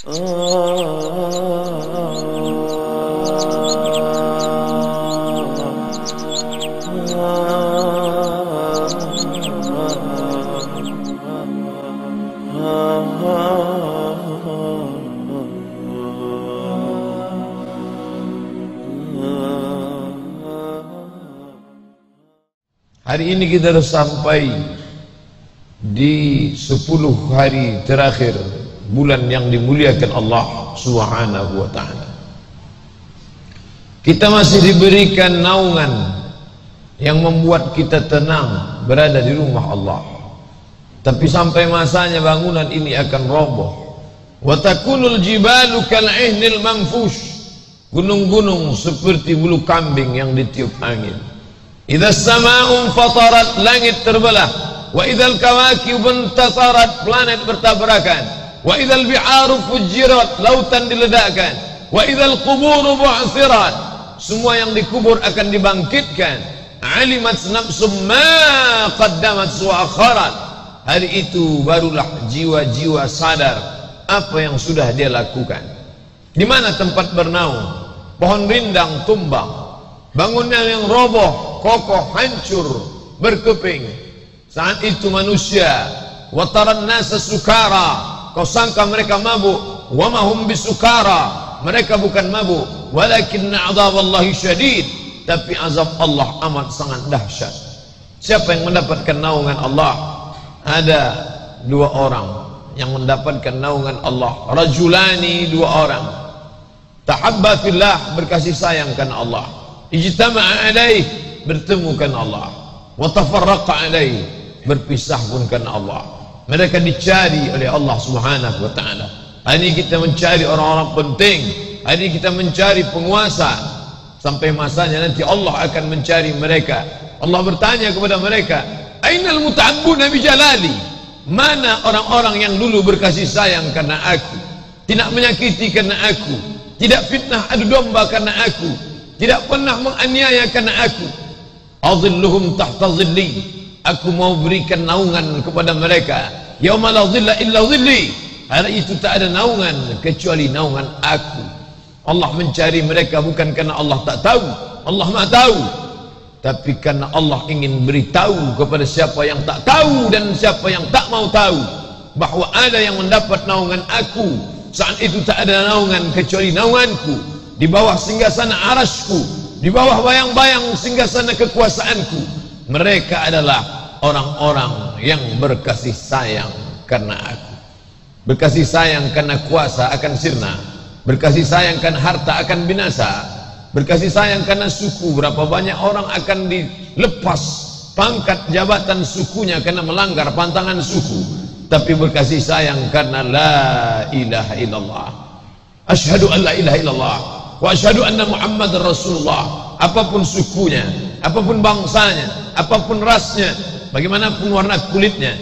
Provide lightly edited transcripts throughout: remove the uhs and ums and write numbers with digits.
Hari ini kita sudah sampai di 10 hari terakhir bulan yang dimuliakan Allah Subhanahu wa ta'ala. Kita masih diberikan naungan yang membuat kita tenang berada di rumah Allah. Tapi sampai masanya bangunan ini akan roboh. Wa takunul jibalu kal'ihnil manfush. Gunung-gunung seperti bulu kambing yang ditiup angin. Idza as-samaa'u fatarat, langit terbelah. Wa idzal kawakibu intatarat, planet bertabrakan. Wa idzal bi'aru fujirat, lautan diledakkan. Wa idzal quburu bu'thirat, semua yang dikubur akan dibangkitkan. Alimat nafsum ma qaddamat wa akharat. Hari itu barulah jiwa-jiwa sadar apa yang sudah dia lakukan. Di mana tempat bernaung? Pohon rindang tumbang, bangunan yang roboh, kokoh, hancur, berkeping. Saat itu manusia, wataran nasa sukara, kau sangka mereka mabuk, wa mahum bisukara, mereka bukan mabuk, walakinna adzaballahi syadid, tapi azab Allah amat sangat dahsyat. Siapa yang mendapatkan naungan Allah? Ada 2 orang yang mendapatkan naungan Allah. Rajulani, 2 orang. Tahabba fillah, berkasih sayang karena Allah. Ijtama'a alaih, bertemukan Allah. Wa tafarraqa alaih, berpisah pun karena Allah. Mereka dicari oleh Allah Subhanahu wa ta'ala. Hari ini kita mencari orang-orang penting. Hari ini kita mencari penguasa. Sampai masanya nanti Allah akan mencari mereka. Allah bertanya kepada mereka, ainal muta'abbuna bi jalali? Mana orang-orang yang dulu berkasih sayang karena aku, tidak menyakiti karena aku, tidak fitnah adu domba karena aku, tidak pernah menganiaya karena aku. Adhilluhum tahta dhilli, aku mau berikan naungan kepada mereka. Yauma la dhilla illa dhilli, hari itu tak ada naungan kecuali naungan aku. Allah mencari mereka bukan karena Allah tak tahu, Allah Maha tahu, tapi karena Allah ingin beritahu kepada siapa yang tak tahu dan siapa yang tak mau tahu bahwa ada yang mendapat naungan aku. Saat itu tak ada naungan kecuali naunganku, di bawah singgasana arasku, di bawah bayang-bayang singgasana kekuasaanku. Mereka adalah orang-orang yang berkasih sayang karena aku. Berkasih sayang karena kuasa akan sirna, berkasih sayang karena harta akan binasa, berkasih sayang karena suku. Berapa banyak orang akan dilepas pangkat jabatan sukunya karena melanggar pantangan suku. Tapi berkasih sayang karena la ilaha illallah, asyhadu an la ilaha illallah wa asyhadu anna Muhammadar Rasulullah. Apapun sukunya, apapun bangsanya, apapun rasnya, bagaimanapun warna kulitnya,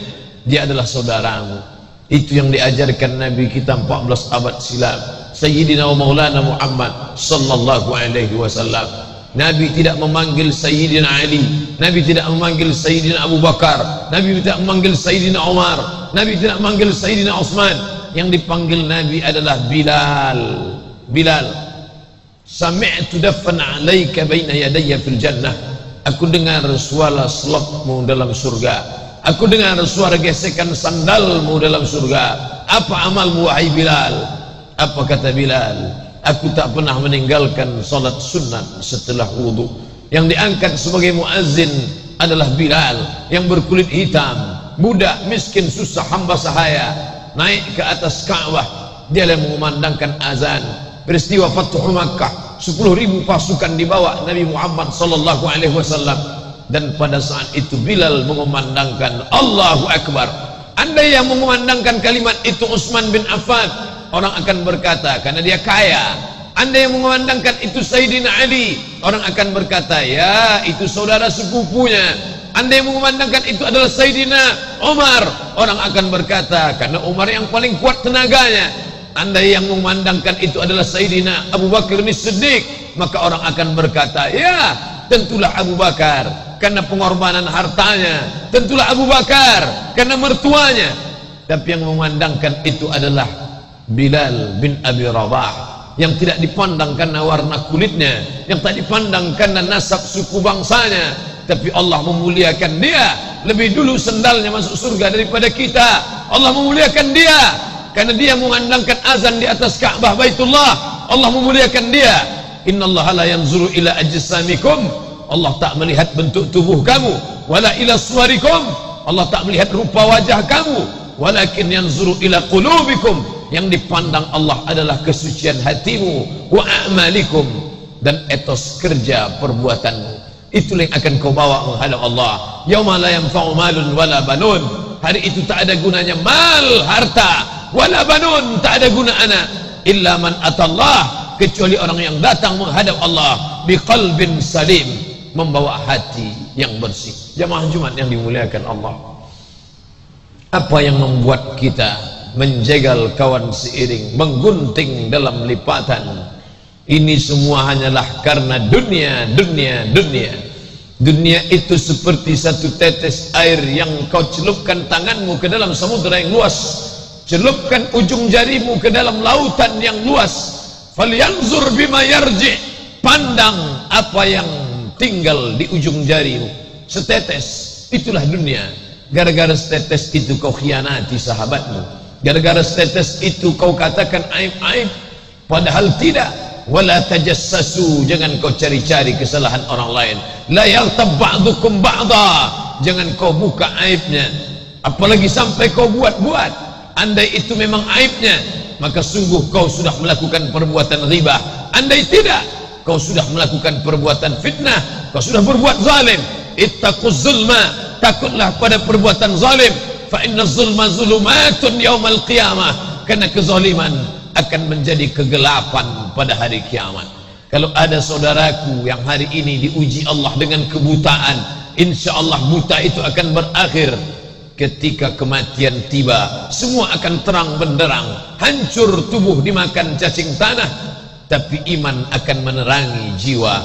dia adalah saudaramu. Itu yang diajarkan Nabi kita 14 abad silam, Sayyidina wa Maulana Muhammad sallallahu alaihi wasallam. Nabi tidak memanggil Sayyidina Ali, Nabi tidak memanggil Sayyidina Abu Bakar, Nabi tidak memanggil Sayyidina Umar, Nabi tidak memanggil Sayyidina Utsman. Yang dipanggil Nabi adalah Bilal. Bilal, sami'tu dafan 'alaika baina yadayya fil jannah. Aku dengar suara selopmu dalam surga. Aku dengar suara gesekan sandalmu dalam surga. Apa amalmu wahai Bilal? Apa kata Bilal? Aku tak pernah meninggalkan salat sunat setelah wudu. Yang diangkat sebagai muazzin adalah Bilal yang berkulit hitam, budak miskin susah hamba sahaya, naik ke atas Ka'bah. Dia yang mengumandangkan azan. Peristiwa Fathu Makkah, 10.000 pasukan dibawa Nabi Muhammad sallallahu alaihi wasallam, dan pada saat itu Bilal mengumandangkan Allahu Akbar. Andai yang mengumandangkan kalimat itu Utsman bin Affan, orang akan berkata karena dia kaya. Andai yang mengumandangkan itu Sayyidina Ali, orang akan berkata ya itu saudara sepupunya. Andai yang mengumandangkan itu adalah Sayyidina Umar, orang akan berkata karena Umar yang paling kuat tenaganya. Andai yang mengumandangkan itu adalah Sayyidina Abu Bakar As-Siddiq, maka orang akan berkata ya tentulah Abu Bakar karena pengorbanan hartanya, tentulah Abu Bakar karena mertuanya. Tapi yang memandangkan itu adalah Bilal bin Abi Rabah, yang tidak dipandang karena warna kulitnya, yang tak dipandang karena nasab suku bangsanya, tapi Allah memuliakan dia. Lebih dulu sendalnya masuk surga daripada kita. Allah memuliakan dia karena dia mengandangkan azan di atas Ka'bah Baitullah. Allah memuliakan dia. Innallaha la yanzuru ila ajsamikum, Allah tak melihat bentuk tubuh kamu, wala ila suwarikum, Allah tak melihat rupa wajah kamu, walakin yanzuru ila qulubikum, yang dipandang Allah adalah kesucian hatimu, wa a'malikum, dan etos kerja perbuatanmu. Itulah yang akan kau bawa menghadap Allah. Yauma la yanfa'u malun wala banun, hari itu tak ada gunanya mal, harta, wala banun, tak ada guna anak, illa man atallah, kecuali orang yang datang menghadap Allah biqalbin salim, membawa hati yang bersih. Jamaah Jumat yang dimuliakan Allah, apa yang membuat kita menjegal kawan seiring, menggunting dalam lipatan? Ini semua hanyalah karena dunia. Dunia itu seperti satu tetes air yang kau celupkan tanganmu ke dalam samudera yang luas, celupkan ujung jarimu ke dalam lautan yang luas. Falyanzur bima yarji, pandang apa yang tinggal di ujung jarimu, setetes. Itulah dunia. Gara-gara setetes itu kau khianati sahabatmu, gara-gara setetes itu kau katakan aib-aib, padahal tidak. Wala tajassasu, jangan kau cari-cari kesalahan orang lain. La yaghtab ba'dukum ba'da, jangan kau buka aibnya, apalagi sampai kau buat-buat. Andai itu memang aibnya, maka sungguh kau sudah melakukan perbuatan ghibah. Andai tidak, kau sudah melakukan perbuatan fitnah, kau sudah berbuat zalim. Ittaquz zulma, takutlah pada perbuatan zalim. Fa inna zulma zulumatun yaumal qiyamah, karena kezaliman akan menjadi kegelapan pada hari kiamat. Kalau ada saudaraku yang hari ini diuji Allah dengan kebutaan, insya Allah buta itu akan berakhir. Ketika kematian tiba, semua akan terang benderang, hancur tubuh dimakan cacing tanah, tapi iman akan menerangi jiwa.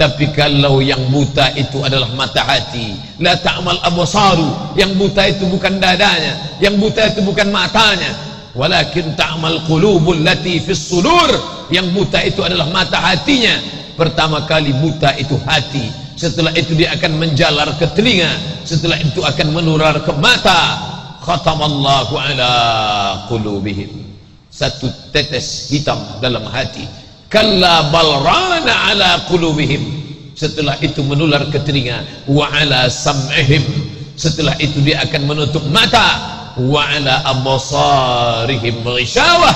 Tapi kalau yang buta itu adalah mata hati, la ta'mal absaru, yang buta itu bukan dadanya, yang buta itu bukan matanya, walakin ta'mal qulubul lati fis sudur, yang buta itu adalah mata hatinya. Pertama kali buta itu hati, setelah itu dia akan menjalar ke telinga, setelah itu akan menular ke mata. Khatamallahu ala qulubihim, satu tetes hitam dalam hati. Kalla balrana ala qulubihim, setelah itu menular ke telinga. Wa ala sam'ihim, setelah itu dia akan menutup mata. Wa ala absarihim ghishawah,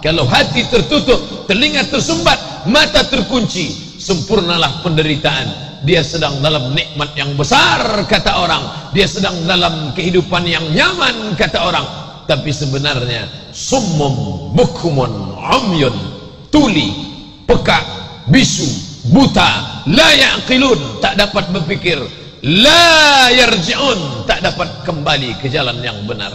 kalau hati tertutup, telinga tersumbat, mata terkunci, sempurnalah penderitaan. Dia sedang dalam nikmat yang besar kata orang, dia sedang dalam kehidupan yang nyaman kata orang, tapi sebenarnya summum bukmun umyun, tuli, pekak, bisu, buta, la yaqilun, tak dapat berpikir, la yarji'un, tak dapat kembali ke jalan yang benar.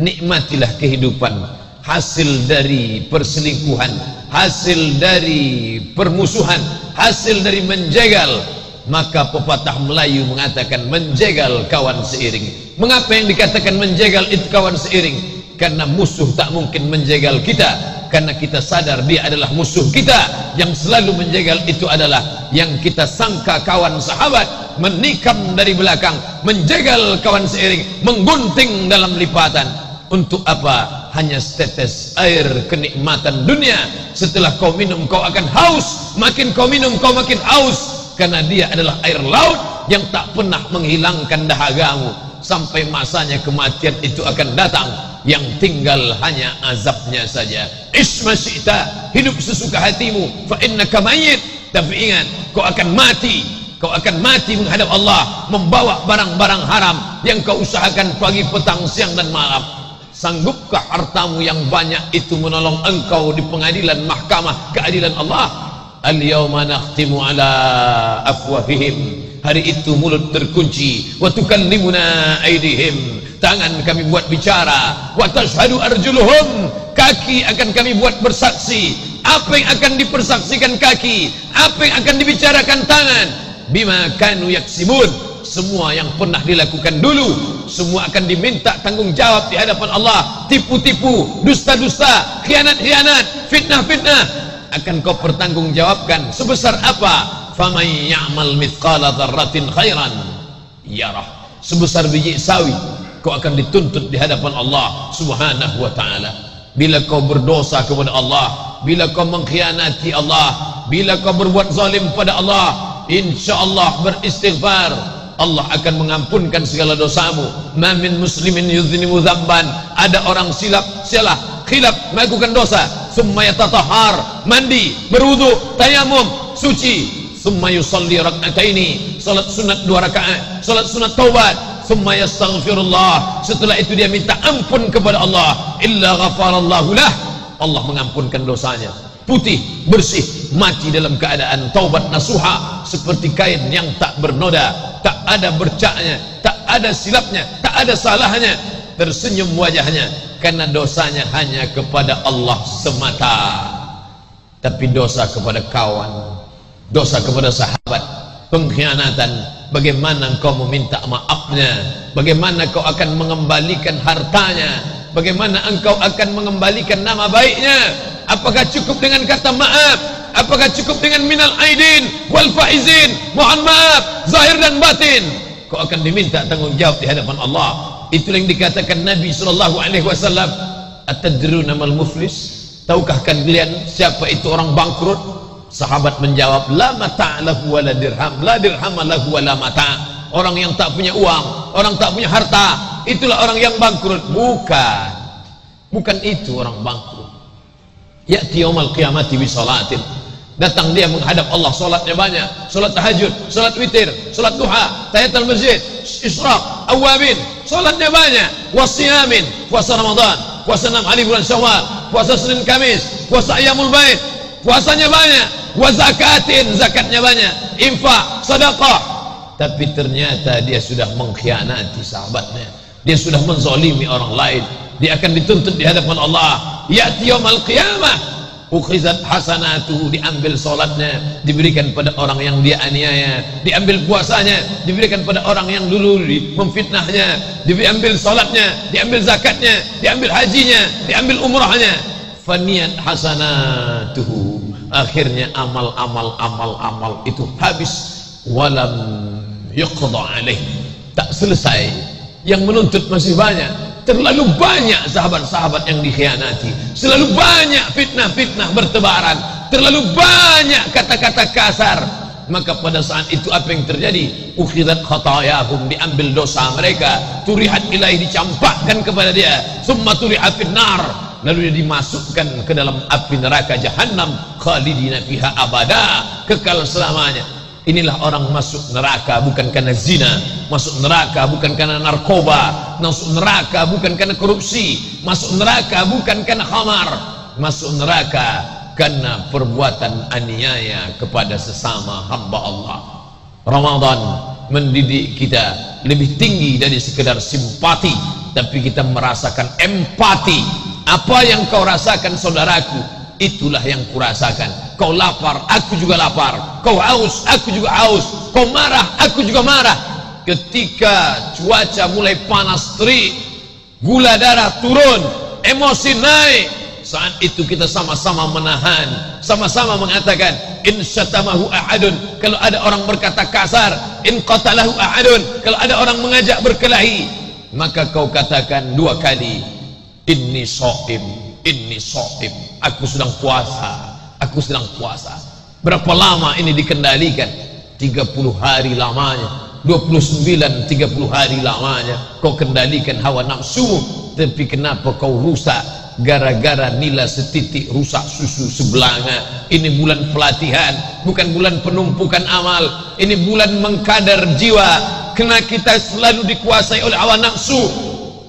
Nikmatilah kehidupan, hasil dari perselingkuhan, hasil dari permusuhan, hasil dari menjegal. Maka pepatah Melayu mengatakan menjegal kawan seiring. Mengapa yang dikatakan menjegal itu kawan seiring? Karena musuh tak mungkin menjegal kita, karena kita sadar dia adalah musuh kita. Yang selalu menjegal itu adalah yang kita sangka kawan sahabat, menikam dari belakang, menjegal kawan seiring, menggunting dalam lipatan. Untuk apa? Hanya setetes air kenikmatan dunia. Setelah kau minum kau akan haus, makin kau minum kau makin haus, karena dia adalah air laut yang tak pernah menghilangkan dahagamu. Sampai masanya kematian itu akan datang, yang tinggal hanya azabnya saja. Isma syi'ta, hidup sesuka hatimu, fa innaka mayyit. Tapi ingat, kau akan mati. Kau akan mati menghadap Allah, membawa barang-barang haram yang kau usahakan pagi, petang, siang dan malam. Sanggupkah hartamu yang banyak itu menolong engkau di pengadilan mahkamah keadilan Allah? Al-yawma nakhtimu ala afwahihim, hari itu mulut terkunci. Wa tukallimuna aydihim, tangan kami buat bicara. Wa tashhadu arjuluhum, kaki akan kami buat bersaksi. Apa yang akan dipersaksikan kaki? Apa yang akan dibicarakan tangan? Bima kanu yaksibun, semua yang pernah dilakukan dulu, semua akan diminta tanggung jawab di hadapan Allah. Tipu-tipu, dusta-dusta, khianat-khianat, fitnah-fitnah akan kau pertanggungjawabkan. Sebesar apa? Faman ya'mal mithqala dzarratin khairan yarah. Sebesar biji sawi kau akan dituntut di hadapan Allah Subhanahu wa ta'ala. Bila kau berdosa kepada Allah, bila kau mengkhianati Allah, bila kau berbuat zalim pada Allah, insyaallah beristighfar, Allah akan mengampunkan segala dosamu. Ma min muslimin yuznibu dzamban, ada orang salah khilaf melakukan dosa, summa yatatahhar, mandi, berwudu, tayamum, suci, summa yusalli rak'ataini, salat sunat 2 rakaat, salat sunat taubat, summa yastaghfirullah, setelah itu dia minta ampun kepada Allah, illa ghafarallahu lah, Allah mengampunkan dosanya, putih, bersih, mati dalam keadaan taubat nasuha, seperti kain yang tak bernoda, tak ada bercaknya, tak ada silapnya, tak ada salahnya, tersenyum wajahnya, karena dosanya hanya kepada Allah semata. Tapi dosa kepada kawan, dosa kepada sahabat, pengkhianatan, bagaimana engkau meminta maafnya? Bagaimana kau akan mengembalikan hartanya? Bagaimana engkau akan mengembalikan nama baiknya? Apakah cukup dengan kata maaf? Apakah cukup dengan minal aidin wal faizin, mohon maaf zahir dan batin? Kau akan diminta tanggung jawab di hadapan Allah. Itulah yang dikatakan Nabi SAW, atadruna mal muflis, tahukah kalian siapa itu orang bangkrut? Sahabat menjawab, la mata' lahu wala dirham, la dirham lahu wala mata'. Orang yang tak punya uang, orang tak punya harta, itulah orang yang bangkrut. Bukan itu orang bangkrut. Ya'ti yaumal qiyamati bi salatin, datang dia menghadap Allah, salatnya banyak, salat tahajud, salat witir, salat duha, tahiyatul masjid, isyraq, awabin, salatnya banyak, wasiyamin, puasa Ramadan, puasa 6 hari bulan Syawal, puasa Senin Kamis, puasa Ayyamul Bait, puasanya banyak, wa zakatin, zakatnya banyak, infak, sedekah, tapi ternyata dia sudah mengkhianati sahabatnya, dia sudah menzalimi orang lain, dia akan dituntut di hadapan Allah. Ya'ti yaumal qiyamah, ukhizat hasanatuhu, diambil salatnya, diberikan pada orang yang dia aniaya, diambil puasanya, diberikan pada orang yang dulu memfitnahnya, diambil salatnya, diambil zakatnya, diambil hajinya, diambil umrahnya, faniyat hasanatuhu, akhirnya amal itu habis, walam yuqda alaih, tak selesai, yang menuntut masih banyak. Terlalu banyak sahabat-sahabat yang dikhianati, selalu banyak fitnah-fitnah bertebaran, terlalu banyak kata-kata kasar. Maka pada saat itu apa yang terjadi? Ukhidat khatayahum, diambil dosa mereka, turihat ilaih, dicampakkan kepada dia, summa turihat finnar, lalu dia dimasukkan ke dalam api neraka jahannam, khalidina fiha abada, kekal selamanya. Inilah orang masuk neraka bukan karena zina, masuk neraka bukan karena narkoba, masuk neraka bukan karena korupsi, masuk neraka bukan karena khamar, masuk neraka karena perbuatan aniaya kepada sesama hamba Allah. Ramadan mendidik kita lebih tinggi dari sekedar simpati, tapi kita merasakan empati. Apa yang kau rasakan saudaraku, itulah yang kurasakan. Kau lapar, aku juga lapar. Kau haus, aku juga haus. Kau marah, aku juga marah. Ketika cuaca mulai panas terik, gula darah turun, emosi naik, saat itu kita sama-sama menahan, sama-sama mengatakan in syatamahu ahadun, kalau ada orang berkata kasar, in qatalahu ahadun, kalau ada orang mengajak berkelahi, maka kau katakan 2 kali, inni shaim, inni shaim, aku sedang puasa, aku sedang puasa. Berapa lama ini dikendalikan? 30 hari lamanya, 29, 30 hari lamanya kau kendalikan hawa nafsu. Tapi kenapa kau rusak? Gara-gara nila setitik rusak susu sebelanga. Ini bulan pelatihan, bukan bulan penumpukan amal. Ini bulan mengkadar jiwa, karena kita selalu dikuasai oleh hawa nafsu.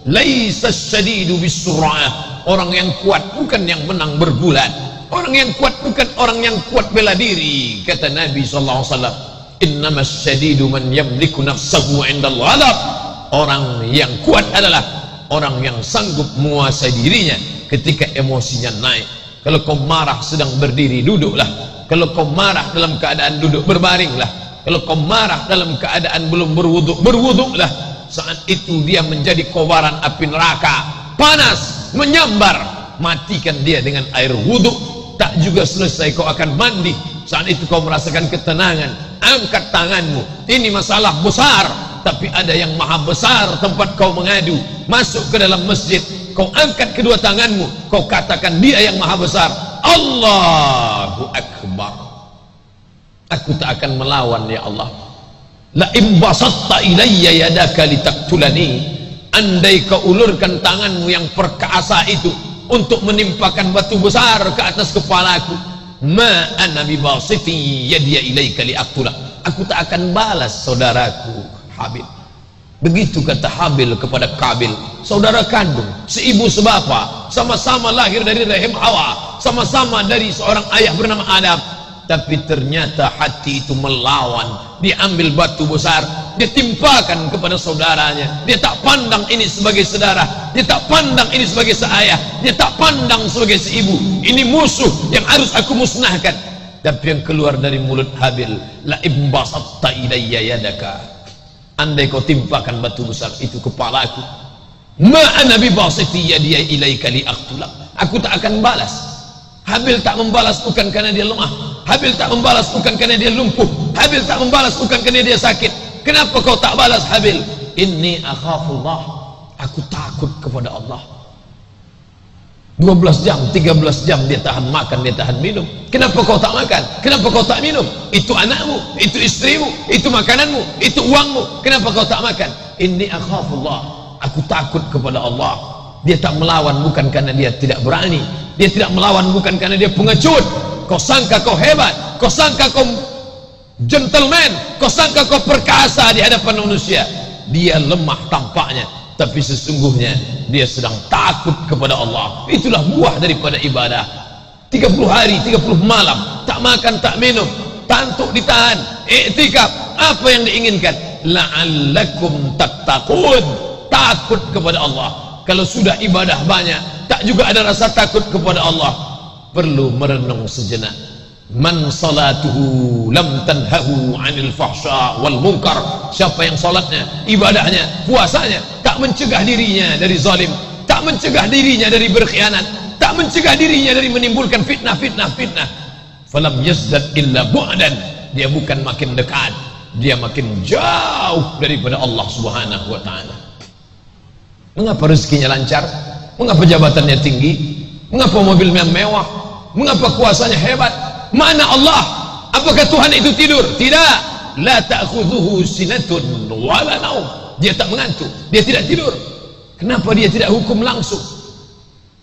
Laisa syadidu bisur'ah, orang yang kuat bukan yang menang bergulat, orang yang kuat bukan orang yang kuat bela diri. Kata Nabi SAW, innamas syadidu man yamliku nafsahu indal ghadab, orang yang kuat adalah orang yang sanggup menguasai dirinya ketika emosinya naik. Kalau kau marah sedang berdiri, duduklah. Kalau kau marah dalam keadaan duduk, berbaringlah. Kalau kau marah dalam keadaan belum berwudu, berwuduklah. Saat itu dia menjadi kobaran api neraka, panas, menyambar. Matikan dia dengan air wudu. Tak juga selesai kau akan mandi. Saat itu kau merasakan ketenangan. Angkat tanganmu. Ini masalah besar, tapi ada yang maha besar tempat kau mengadu. Masuk ke dalam masjid, kau angkat kedua tanganmu, kau katakan dia yang maha besar. Allahu Akbar. Aku tak akan melawan ya Allah. La imbasatta ilayya yadaka litaktulani. Andai kau ulurkan tanganmu yang perkasa itu untuk menimpakan batu besar ke atas kepalaku, ma ana bibasiti yadiya ilaika liaktulak. Aku tak akan balas saudaraku Habil. Begitu kata Habil kepada Kabil, saudara kandung, seibu sebapa, sama-sama lahir dari rahim Hawa, sama-sama dari seorang ayah bernama Adam. Tapi ternyata hati itu melawan. Dia ambil batu besar, dia timpakan kepada saudaranya. Dia tak pandang ini sebagai saudara, dia tak pandang ini sebagai seayah, dia tak pandang sebagai seibu. Ini musuh yang harus aku musnahkan. Tapi yang keluar dari mulut Habil, la imbasatta ilayya yadaka. Andai kau timpakan batu besar itu kepalaku, ma ana bibasiti yadiya ilaika liaktulak. Aku tak akan balas. Habil tak membalas bukan karena dia lemah. Habil tak membalas bukan karena dia lumpuh. Habil tak membalas bukan karena dia sakit. Kenapa kau tak balas Habil? Inni akhafullah. Aku takut kepada Allah. 12 jam, 13 jam dia tahan makan, dia tahan minum. Kenapa kau tak makan? Kenapa kau tak minum? Itu anakmu, itu istrimu, itu makananmu, itu uangmu. Kenapa kau tak makan? Inni akhafullah. Aku takut kepada Allah. Dia tak melawan bukan karena dia tidak berani. Dia tidak melawan bukan karena dia pengecut. Kau sangka kau hebat, kau sangka kau gentleman, kau sangka kau perkasa di hadapan manusia. Dia lemah tampaknya, tapi sesungguhnya dia sedang takut kepada Allah. Itulah buah daripada ibadah. 30 hari, 30 malam, tak makan, tak minum, tantuk ditahan, iktikaf. Apa yang diinginkan? La'allakum tattaqun. Takut kepada Allah. Kalau sudah ibadah banyak, tak juga ada rasa takut kepada Allah. Perlu merenung sejenak. Man salatuhu lam tanhahu anil fahsya wal munkar. Siapa yang salatnya, ibadahnya, puasanya tak mencegah dirinya dari zalim, tak mencegah dirinya dari berkhianat, tak mencegah dirinya dari menimbulkan fitnah, falam yazdad illa bu'dan. Dia bukan makin dekat, dia makin jauh daripada Allah Subhanahu wa ta'ala. Mengapa rezekinya lancar? Mengapa jabatannya tinggi? Mengapa mobilnya mewah? Mengapa kuasanya hebat? Mana Allah? Apakah Tuhan itu tidur? Tidak. La ta'khudhuhu sinatun wala naum. Dia tak mengantuk, dia tidak tidur. Kenapa dia tidak hukum langsung?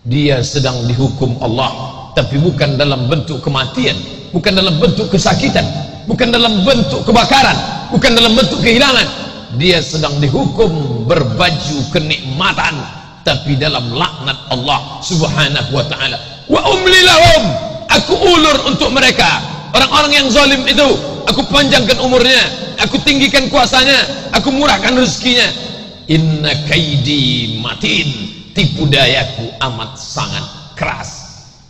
Dia sedang dihukum Allah, tapi bukan dalam bentuk kematian, bukan dalam bentuk kesakitan, bukan dalam bentuk kebakaran, bukan dalam bentuk kehilangan. Dia sedang dihukum berbaju kenikmatan, tapi dalam laknat Allah Subhanahu wa ta'ala. Wa umli lahum. Aku ulur untuk mereka. Orang-orang yang zalim itu, aku panjangkan umurnya, aku tinggikan kuasanya, aku murahkan rezekinya. Inna kaidi matin. Tipu dayaku amat sangat keras.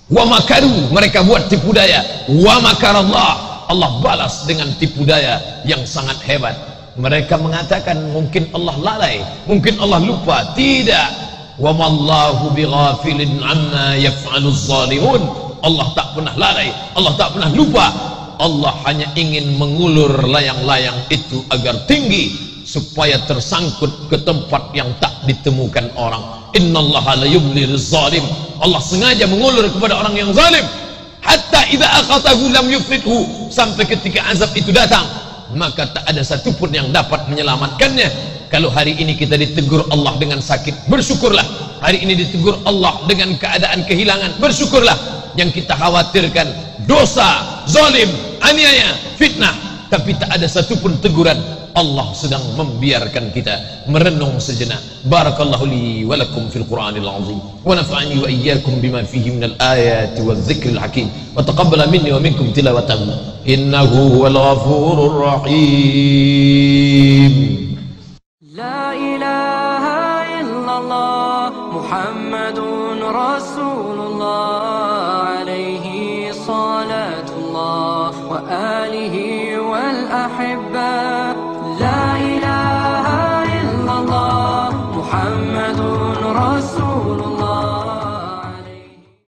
Wa makaru, mereka buat tipu daya. Wa makarallah, Allah balas dengan tipu daya yang sangat hebat. Mereka mengatakan mungkin Allah lalai, mungkin Allah lupa. Tidak. Wa mallahu bighafilin amma yaf'aluz zalimun. Allah tak pernah lalai, Allah tak pernah lupa. Allah hanya ingin mengulur layang-layang itu agar tinggi, supaya tersangkut ke tempat yang tak ditemukan orang. Innallaha la yumli lizalim. Allah sengaja mengulur kepada orang yang zalim. Hatta idza akhatahu lam yuflithu. Sampai ketika azab itu datang, maka tak ada satupun yang dapat menyelamatkannya. Kalau hari ini kita ditegur Allah dengan sakit, bersyukurlah. Hari ini ditegur Allah dengan keadaan kehilangan, bersyukurlah. Yang kita khawatirkan dosa, zalim, aniaya, fitnah, tapi tak ada satupun teguran. Allah sedang membiarkan kita merenung sejenak. Barakallahu li wa lakum fil Qur'anil azim, wa nafa'ani wa iyyakum bima fihi minal ayati wal dzikril hakim, wa taqabbala minni wa minkum tilawatahu innahu huwal ghafurur rahim. La ilaha illallah Muhammadun Rasulullah, alaihi salatullah wa alihi wal ahya أحباه